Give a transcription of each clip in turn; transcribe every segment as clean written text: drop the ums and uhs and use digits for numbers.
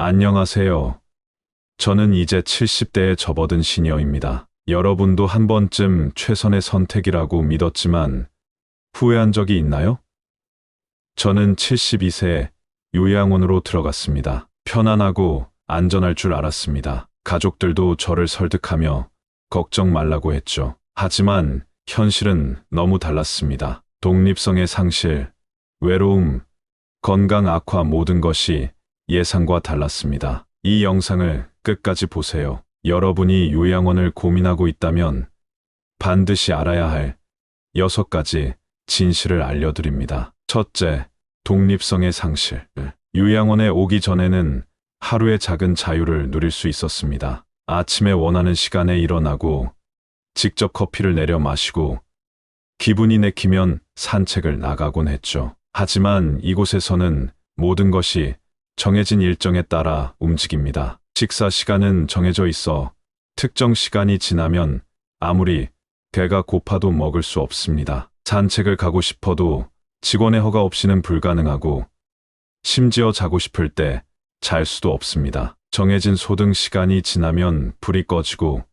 안녕하세요. 저는 이제 70대에 접어든 시니어입니다. 여러분도 한 번쯤 최선의 선택이라고 믿었지만 후회한 적이 있나요? 저는 72세에 요양원으로 들어갔습니다. 편안하고 안전할 줄 알았습니다. 가족들도 저를 설득하며 걱정 말라고 했죠. 하지만 현실은 너무 달랐습니다. 독립성의 상실, 외로움, 건강 악화 모든 것이 예상과 달랐습니다. 이 영상을 끝까지 보세요. 여러분이 요양원을 고민하고 있다면 반드시 알아야 할 6가지 진실을 알려드립니다. 첫째, 독립성의 상실. 요양원에 오기 전에는 하루의 작은 자유를 누릴 수 있었습니다. 아침에 원하는 시간에 일어나고 직접 커피를 내려 마시고 기분이 내키면 산책을 나가곤 했죠. 하지만 이곳에서는 모든 것이 정해진 일정에 따라 움직입니다. 식사 시간은 정해져 있어 특정 시간이 지나면 아무리 배가 고파도 먹을 수 없습니다. 산책을 가고 싶어도 직원의 허가 없이는 불가능하고 심지어 자고 싶을 때 잘 수도 없습니다. 정해진 소등 시간이 지나면 불이 꺼지고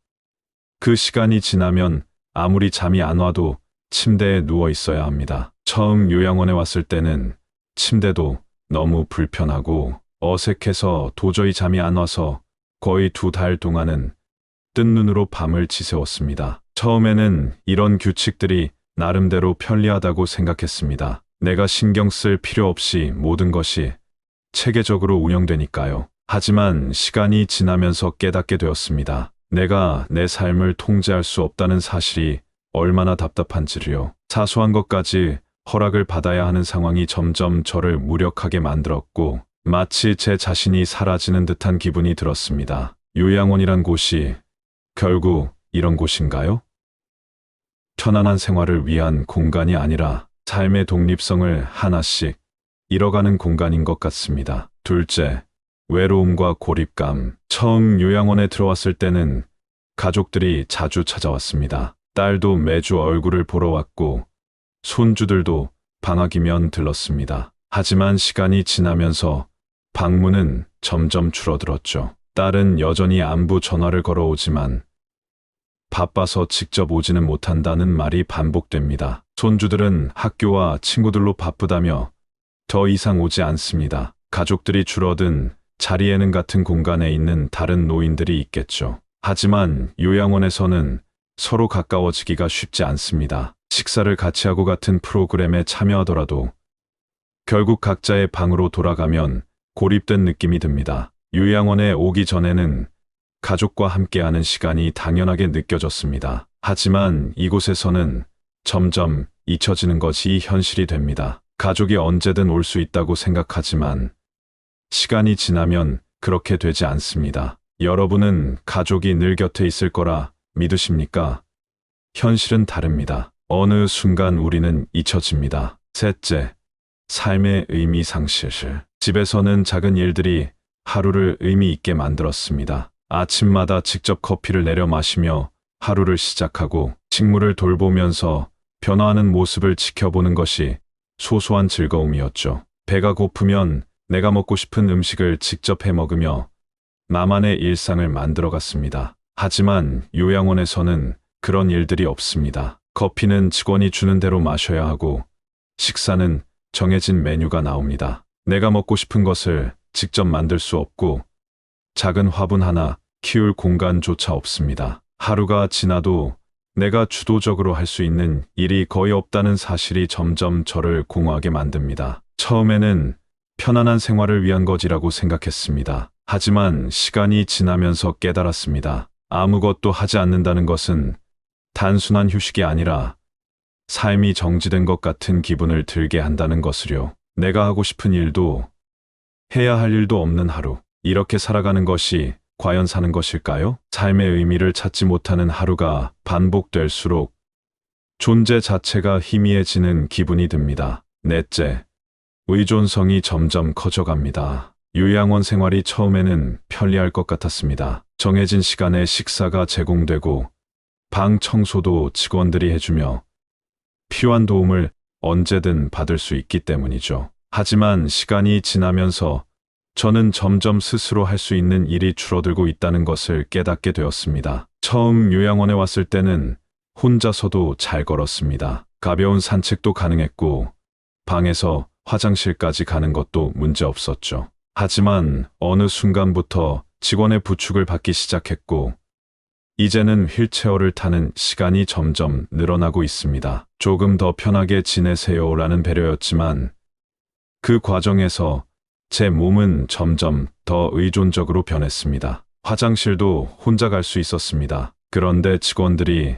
그 시간이 지나면 아무리 잠이 안 와도 침대에 누워 있어야 합니다. 처음 요양원에 왔을 때는 침대도 너무 불편하고 어색해서 도저히 잠이 안 와서 거의 2달 동안은 뜬 눈으로 밤을 지새웠습니다. 처음에는 이런 규칙들이 나름대로 편리하다고 생각했습니다. 내가 신경 쓸 필요 없이 모든 것이 체계적으로 운영되니까요. 하지만 시간이 지나면서 깨닫게 되었습니다. 내가 내 삶을 통제할 수 없다는 사실이 얼마나 답답한지를요. 사소한 것까지 허락을 받아야 하는 상황이 점점 저를 무력하게 만들었고 마치 제 자신이 사라지는 듯한 기분이 들었습니다. 요양원이란 곳이 결국 이런 곳인가요? 편안한 생활을 위한 공간이 아니라 삶의 독립성을 하나씩 잃어가는 공간인 것 같습니다. 둘째, 외로움과 고립감. 처음 요양원에 들어왔을 때는 가족들이 자주 찾아왔습니다. 딸도 매주 얼굴을 보러 왔고 손주들도 방학이면 들렀습니다. 하지만 시간이 지나면서 방문은 점점 줄어들었죠. 딸은 여전히 안부 전화를 걸어오지만 바빠서 직접 오지는 못한다는 말이 반복됩니다. 손주들은 학교와 친구들로 바쁘다며 더 이상 오지 않습니다. 가족들이 줄어든 자리에는 같은 공간에 있는 다른 노인들이 있겠죠. 하지만 요양원에서는 서로 가까워지기가 쉽지 않습니다. 식사를 같이 하고 같은 프로그램에 참여하더라도 결국 각자의 방으로 돌아가면 고립된 느낌이 듭니다. 요양원에 오기 전에는 가족과 함께하는 시간이 당연하게 느껴졌습니다. 하지만 이곳에서는 점점 잊혀지는 것이 현실이 됩니다. 가족이 언제든 올 수 있다고 생각하지만 시간이 지나면 그렇게 되지 않습니다. 여러분은 가족이 늘 곁에 있을 거라 믿으십니까? 현실은 다릅니다. 어느 순간 우리는 잊혀집니다. 셋째, 삶의 의미 상실. 집에서는 작은 일들이 하루를 의미 있게 만들었습니다. 아침마다 직접 커피를 내려 마시며 하루를 시작하고 식물을 돌보면서 변화하는 모습을 지켜보는 것이 소소한 즐거움이었죠. 배가 고프면 내가 먹고 싶은 음식을 직접 해 먹으며 나만의 일상을 만들어갔습니다. 하지만 요양원에서는 그런 일들이 없습니다. 커피는 직원이 주는 대로 마셔야 하고 식사는 정해진 메뉴가 나옵니다. 내가 먹고 싶은 것을 직접 만들 수 없고 작은 화분 하나 키울 공간조차 없습니다. 하루가 지나도 내가 주도적으로 할 수 있는 일이 거의 없다는 사실이 점점 저를 공허하게 만듭니다. 처음에는 편안한 생활을 위한 것이라고 생각했습니다. 하지만 시간이 지나면서 깨달았습니다. 아무것도 하지 않는다는 것은 단순한 휴식이 아니라 삶이 정지된 것 같은 기분을 들게 한다는 것을요. 내가 하고 싶은 일도 해야 할 일도 없는 하루. 이렇게 살아가는 것이 과연 사는 것일까요? 삶의 의미를 찾지 못하는 하루가 반복될수록 존재 자체가 희미해지는 기분이 듭니다. 넷째, 의존성이 점점 커져갑니다. 요양원 생활이 처음에는 편리할 것 같았습니다. 정해진 시간에 식사가 제공되고 방 청소도 직원들이 해주며 필요한 도움을 언제든 받을 수 있기 때문이죠. 하지만 시간이 지나면서 저는 점점 스스로 할 수 있는 일이 줄어들고 있다는 것을 깨닫게 되었습니다. 처음 요양원에 왔을 때는 혼자서도 잘 걸었습니다. 가벼운 산책도 가능했고 방에서 화장실까지 가는 것도 문제 없었죠. 하지만 어느 순간부터 직원의 부축을 받기 시작했고 이제는 휠체어를 타는 시간이 점점 늘어나고 있습니다. 조금 더 편하게 지내세요라는 배려였지만 그 과정에서 제 몸은 점점 더 의존적으로 변했습니다. 화장실도 혼자 갈 수 있었습니다. 그런데 직원들이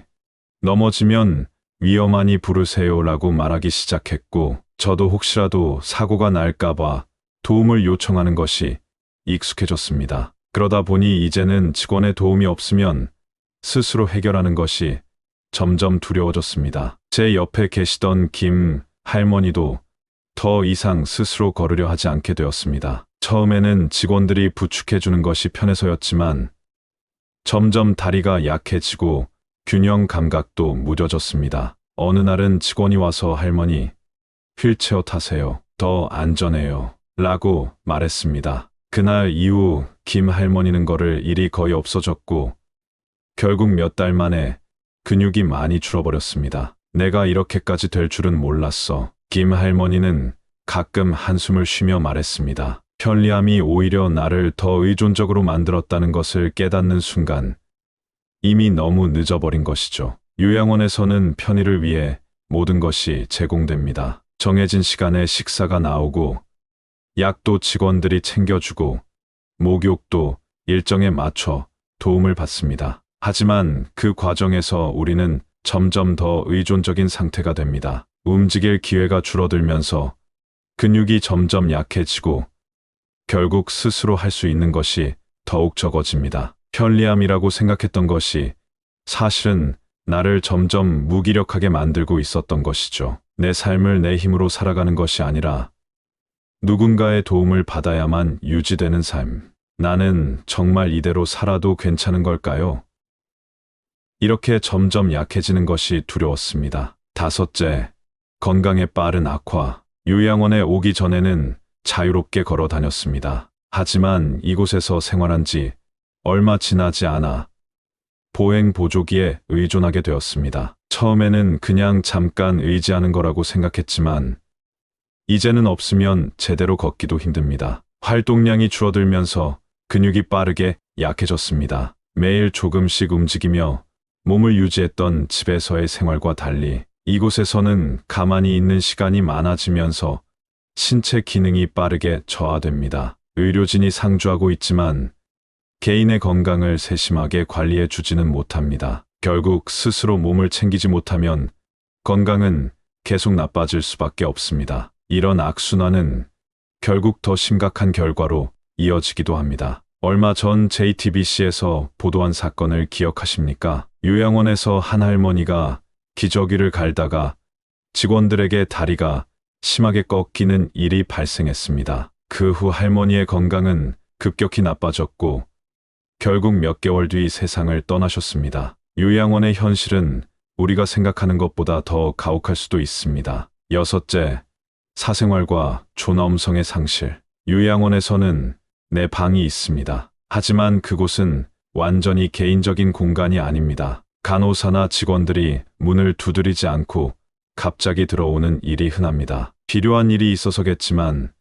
넘어지면 위험하니 부르세요라고 말하기 시작했고 저도 혹시라도 사고가 날까봐 도움을 요청하는 것이 익숙해졌습니다. 그러다 보니 이제는 직원의 도움이 없으면 스스로 해결하는 것이 점점 두려워졌습니다. 제 옆에 계시던 김 할머니도 더 이상 스스로 걸으려 하지 않게 되었습니다. 처음에는 직원들이 부축해주는 것이 편해서였지만 점점 다리가 약해지고 균형 감각도 무뎌졌습니다. 어느 날은 직원이 와서 할머니, 휠체어 타세요. 더 안전해요. 라고 말했습니다. 그날 이후 김 할머니는 걸을 일이 거의 없어졌고 결국 몇 달 만에 근육이 많이 줄어버렸습니다. 내가 이렇게까지 될 줄은 몰랐어. 김 할머니는 가끔 한숨을 쉬며 말했습니다. 편리함이 오히려 나를 더 의존적으로 만들었다는 것을 깨닫는 순간 이미 너무 늦어버린 것이죠. 요양원에서는 편의를 위해 모든 것이 제공됩니다. 정해진 시간에 식사가 나오고 약도 직원들이 챙겨주고 목욕도 일정에 맞춰 도움을 받습니다. 하지만 그 과정에서 우리는 점점 더 의존적인 상태가 됩니다. 움직일 기회가 줄어들면서 근육이 점점 약해지고 결국 스스로 할 수 있는 것이 더욱 적어집니다. 편리함이라고 생각했던 것이 사실은 나를 점점 무기력하게 만들고 있었던 것이죠. 내 삶을 내 힘으로 살아가는 것이 아니라 누군가의 도움을 받아야만 유지되는 삶. 나는 정말 이대로 살아도 괜찮은 걸까요? 이렇게 점점 약해지는 것이 두려웠습니다. 다섯째, 건강의 빠른 악화. 요양원에 오기 전에는 자유롭게 걸어 다녔습니다. 하지만 이곳에서 생활한 지 얼마 지나지 않아 보행 보조기에 의존하게 되었습니다. 처음에는 그냥 잠깐 의지하는 거라고 생각했지만 이제는 없으면 제대로 걷기도 힘듭니다. 활동량이 줄어들면서 근육이 빠르게 약해졌습니다. 매일 조금씩 움직이며 몸을 유지했던 집에서의 생활과 달리 이곳에서는 가만히 있는 시간이 많아지면서 신체 기능이 빠르게 저하됩니다. 의료진이 상주하고 있지만 개인의 건강을 세심하게 관리해 주지는 못합니다. 결국 스스로 몸을 챙기지 못하면 건강은 계속 나빠질 수밖에 없습니다. 이런 악순환은 결국 더 심각한 결과로 이어지기도 합니다. 얼마 전 JTBC에서 보도한 사건을 기억하십니까? 요양원에서 한 할머니가 기저귀를 갈다가 직원들에게 다리가 심하게 꺾이는 일이 발생했습니다. 그 후 할머니의 건강은 급격히 나빠졌고 결국 몇 개월 뒤 세상을 떠나셨습니다. 요양원의 현실은 우리가 생각하는 것보다 더 가혹할 수도 있습니다. 여섯째, 사생활과 존엄성의 상실. 요양원에서는 내 방이 있습니다. 하지만 그곳은 완전히 개인적인 공간이 아닙니다. 간호사나 직원들이 문을 두드리지 않고 갑자기 들어오는 일이 흔합니다. 필요한 일이 있어서겠지만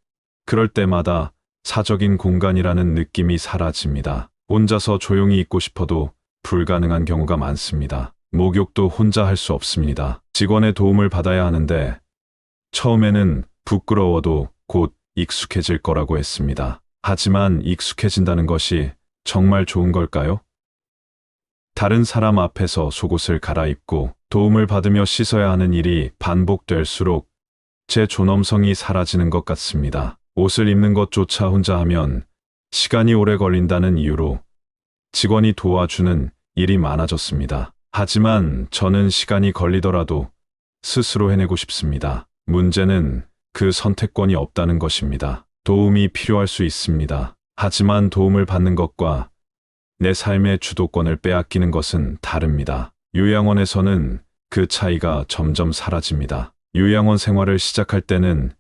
그럴 때마다 사적인 공간이라는 느낌이 사라집니다. 혼자서 조용히 있고 싶어도 불가능한 경우가 많습니다. 목욕도 혼자 할 수 없습니다. 직원의 도움을 받아야 하는데 처음에는 부끄러워도 곧 익숙해질 거라고 했습니다. 하지만 익숙해진다는 것이 정말 좋은 걸까요? 다른 사람 앞에서 속옷을 갈아입고 도움을 받으며 씻어야 하는 일이 반복될수록 제 존엄성이 사라지는 것 같습니다. 옷을 입는 것조차 혼자 하면 시간이 오래 걸린다는 이유로 직원이 도와주는 일이 많아졌습니다. 하지만 저는 시간이 걸리더라도 스스로 해내고 싶습니다. 문제는 그 선택권이 없다는 것입니다. 도움이 필요할 수 있습니다. 하지만 도움을 받는 것과 내 삶의 주도권을 빼앗기는 것은 다릅니다. 요양원에서는 그 차이가 점점 사라집니다. 요양원 생활을 시작할 때는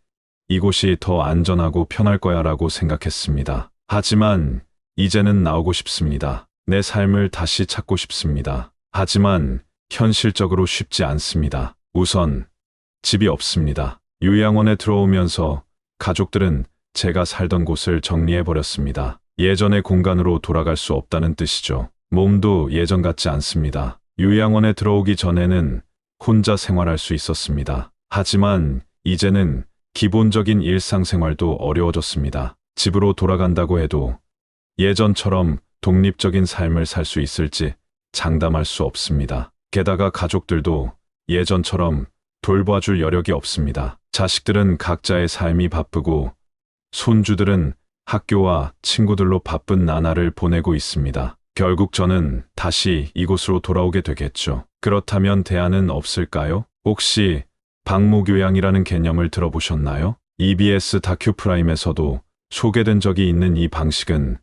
이곳이 더 안전하고 편할 거야라고 생각했습니다. 하지만 이제는 나오고 싶습니다. 내 삶을 다시 찾고 싶습니다. 하지만 현실적으로 쉽지 않습니다. 우선 집이 없습니다. 요양원에 들어오면서 가족들은 제가 살던 곳을 정리해 버렸습니다. 예전의 공간으로 돌아갈 수 없다는 뜻이죠. 몸도 예전 같지 않습니다. 요양원에 들어오기 전에는 혼자 생활할 수 있었습니다. 하지만 이제는 기본적인 일상생활도 어려워졌습니다. 집으로 돌아간다고 해도 예전처럼 독립적인 삶을 살 수 있을지 장담할 수 없습니다. 게다가 가족들도 예전처럼 돌봐줄 여력이 없습니다. 자식들은 각자의 삶이 바쁘고 손주들은 학교와 친구들로 바쁜 나날을 보내고 있습니다. 결국 저는 다시 이곳으로 돌아오게 되겠죠. 그렇다면 대안은 없을까요? 혹시 방목요양이라는 개념을 들어보셨나요? EBS 다큐프라임에서도 소개된 적이 있는 이 방식은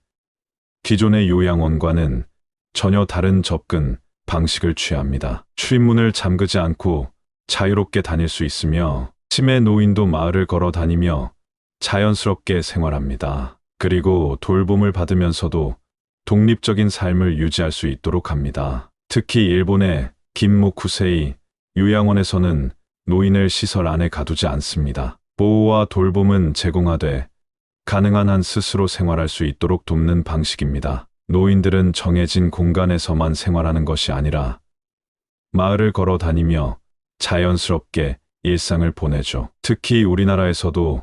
기존의 요양원과는 전혀 다른 접근 방식을 취합니다. 출입문을 잠그지 않고 자유롭게 다닐 수 있으며 치매 노인도 마을을 걸어 다니며 자연스럽게 생활합니다. 그리고 돌봄을 받으면서도 독립적인 삶을 유지할 수 있도록 합니다. 특히 일본의 긴모쿠세이 요양원에서는 노인을 시설 안에 가두지 않습니다. 보호와 돌봄은 제공하되 가능한 한 스스로 생활할 수 있도록 돕는 방식입니다. 노인들은 정해진 공간에서만 생활하는 것이 아니라 마을을 걸어 다니며 자연스럽게 일상을 보내죠. 특히 우리나라에서도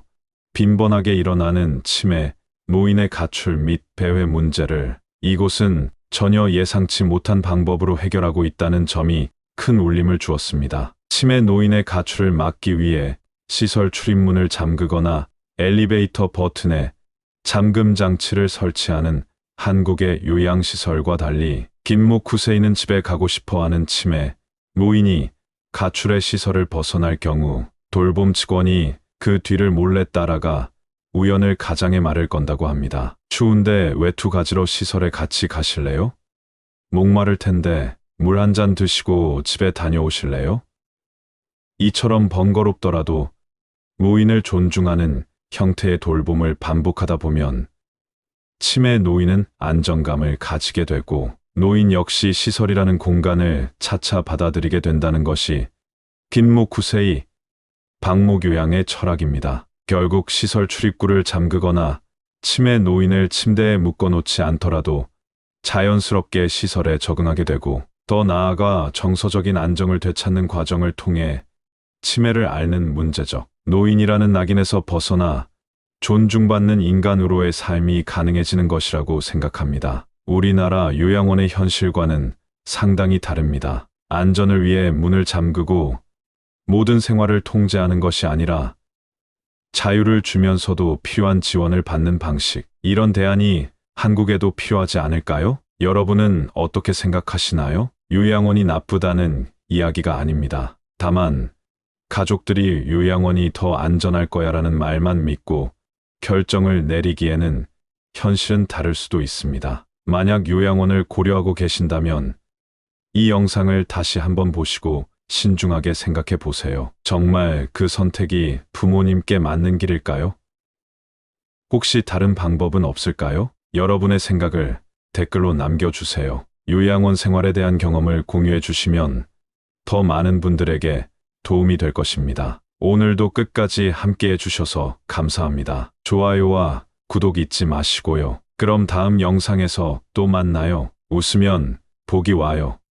빈번하게 일어나는 치매, 노인의 가출 및 배회 문제를 이곳은 전혀 예상치 못한 방법으로 해결하고 있다는 점이 큰 울림을 주었습니다. 치매 노인의 가출을 막기 위해 시설 출입문을 잠그거나 엘리베이터 버튼에 잠금 장치를 설치하는 한국의 요양시설과 달리 긴모쿠세이는 집에 가고 싶어하는 치매 노인이 가출의 시설을 벗어날 경우 돌봄 직원이 그 뒤를 몰래 따라가 우연을 가장에 말을 건다고 합니다. 추운데 외투 가지러 시설에 같이 가실래요? 목마를 텐데 물 한 잔 드시고 집에 다녀오실래요? 이처럼 번거롭더라도 노인을 존중하는 형태의 돌봄을 반복하다 보면 치매 노인은 안정감을 가지게 되고 노인 역시 시설이라는 공간을 차차 받아들이게 된다는 것이 긴모쿠세이 방목요양의 철학입니다. 결국 시설 출입구를 잠그거나 치매 노인을 침대에 묶어놓지 않더라도 자연스럽게 시설에 적응하게 되고 더 나아가 정서적인 안정을 되찾는 과정을 통해 치매를 앓는 문제적 노인이라는 낙인에서 벗어나 존중받는 인간으로의 삶이 가능해지는 것이라고 생각합니다. 우리나라 요양원의 현실과는 상당히 다릅니다. 안전을 위해 문을 잠그고 모든 생활을 통제하는 것이 아니라 자유를 주면서도 필요한 지원을 받는 방식. 이런 대안이 한국에도 필요하지 않을까요? 여러분은 어떻게 생각하시나요? 요양원이 나쁘다는 이야기가 아닙니다. 다만 가족들이 요양원이 더 안전할 거야라는 말만 믿고 결정을 내리기에는 현실은 다를 수도 있습니다. 만약 요양원을 고려하고 계신다면 이 영상을 다시 한번 보시고 신중하게 생각해 보세요. 정말 그 선택이 부모님께 맞는 길일까요? 혹시 다른 방법은 없을까요? 여러분의 생각을 댓글로 남겨주세요. 요양원 생활에 대한 경험을 공유해 주시면 더 많은 분들에게 도움이 될 것입니다. 오늘도 끝까지 함께 해주셔서 감사합니다. 좋아요와 구독 잊지 마시고요. 그럼 다음 영상에서 또 만나요. 웃으면 복이 와요.